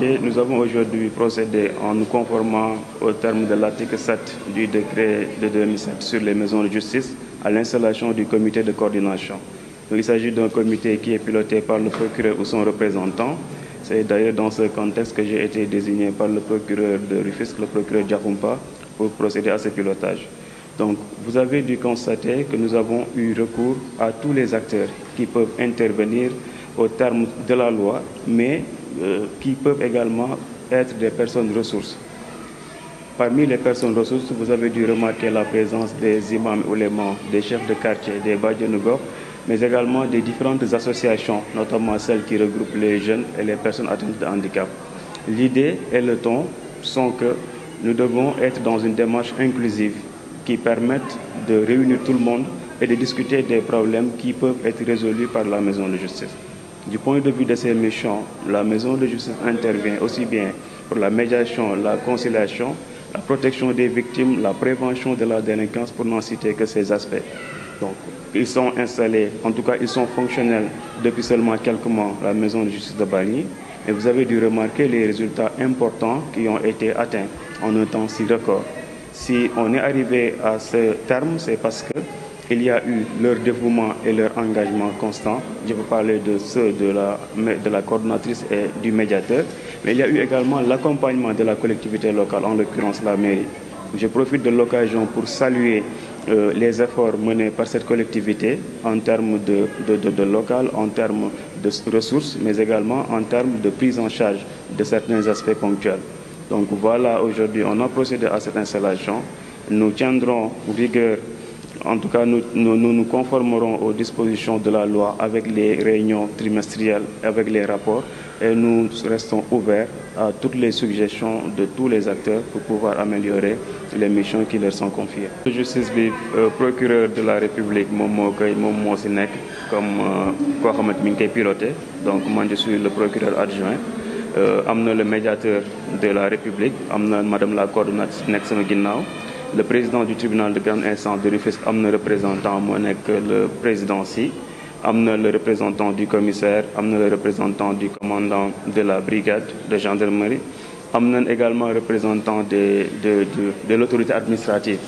remarqué, nous avons aujourd'hui procédé en nous conformant au terme de l'article 7 du décret de 2007 sur les maisons de justice à l'installation du comité de coordination. Donc, il s'agit d'un comité qui est piloté par le procureur ou son représentant. C'est d'ailleurs dans ce contexte que j'ai été désigné par le procureur de Rufisque, le procureur Diakhoumpa, pour procéder à ce pilotage. Donc, vous avez dû constater que nous avons eu recours à tous les acteurs qui peuvent intervenir au terme de la loi, mais qui peuvent également être des personnes ressources. Parmi les personnes ressources, vous avez dû remarquer la présence des imams oulémas, des chefs de quartier, des bajenu gox, mais également des différentes associations, notamment celles qui regroupent les jeunes et les personnes atteintes de handicap. L'idée et le ton sont que nous devons être dans une démarche inclusive qui permette de réunir tout le monde et de discuter des problèmes qui peuvent être résolus par la maison de justice. Du point de vue de ces missions, la maison de justice intervient aussi bien pour la médiation, la conciliation, la protection des victimes, la prévention de la délinquance, pour n'en citer que ces aspects. Donc, ils sont installés, en tout cas ils sont fonctionnels depuis seulement quelques mois, la maison de justice de Bargny, et vous avez dû remarquer les résultats importants qui ont été atteints en un temps si record. Si on est arrivé à ce terme, c'est parce qu'il y a eu leur dévouement et leur engagement constant. Je veux parler de ceux de la coordonnatrice et du médiateur, mais il y a eu également l'accompagnement de la collectivité locale, en l'occurrence la mairie. Je profite de l'occasion pour saluer les efforts menés par cette collectivité en termes de local, en termes de ressources, mais également en termes de prise en charge de certains aspects ponctuels. Donc voilà, aujourd'hui, on a procédé à cette installation. Nous tiendrons rigueur, en tout cas, nous conformerons aux dispositions de la loi avec les réunions trimestrielles, avec les rapports, et nous restons ouverts à toutes les suggestions de tous les acteurs pour pouvoir améliorer les missions qui leur sont confiées. La justice bi procureur de la République moom moo si nekk comme koo xamante mi ngi koy piloté, donc moi je suis le procureur adjoint. Am na le médiateur de la République, am na madame la coordonnatrice nekk sama ginnaaw. Le président du tribunal de grande instance de Rufisque am na représentant moo nekk le président si. Am na le représentant du commissaire, am na le représentant du commandant de la brigade de gendarmerie, am na également représentant de l'autorité administrative.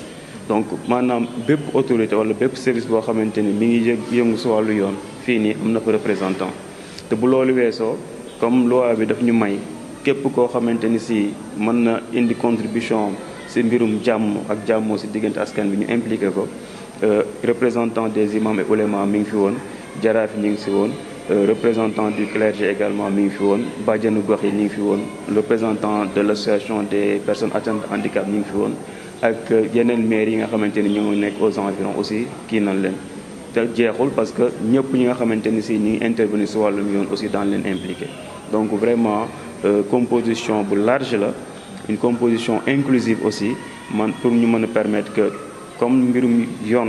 Donc maanaam bépp autorité wala bépp service boo xamante ni mi ngi yëngu si wàllu yoon fii nii am na fa représentant. Te bu loolu weesoo, comme loi bi daf ñu may képp koo xamante ni si mën na indi contribution si mbirum jàmm ak jàmmoo si diggante askan bi ñu impliqué ko, représentant des imams et oulémas mi ngi fi woon, jaraaf yi ñu ngi si woon, représentant du clergé également mi ngi fi woon, bàjjenu gox yi ñu ngi fi woon, représentant de l'association des personnes atteintes de handicap ñu ngi fi woon, ak yeneen maires yi nga xamante ni ñoo nekk aux environs aussi kii nañ leen. te jeexul parce que ñëpp ñi nga xamante ni si ñi ngi intervenir si wàllum yoon aussi dans leen impliqué. Donc vraiment composition bu large la, une composition inclusive aussi man pour ñu mën a permettre que comme mbirum yoon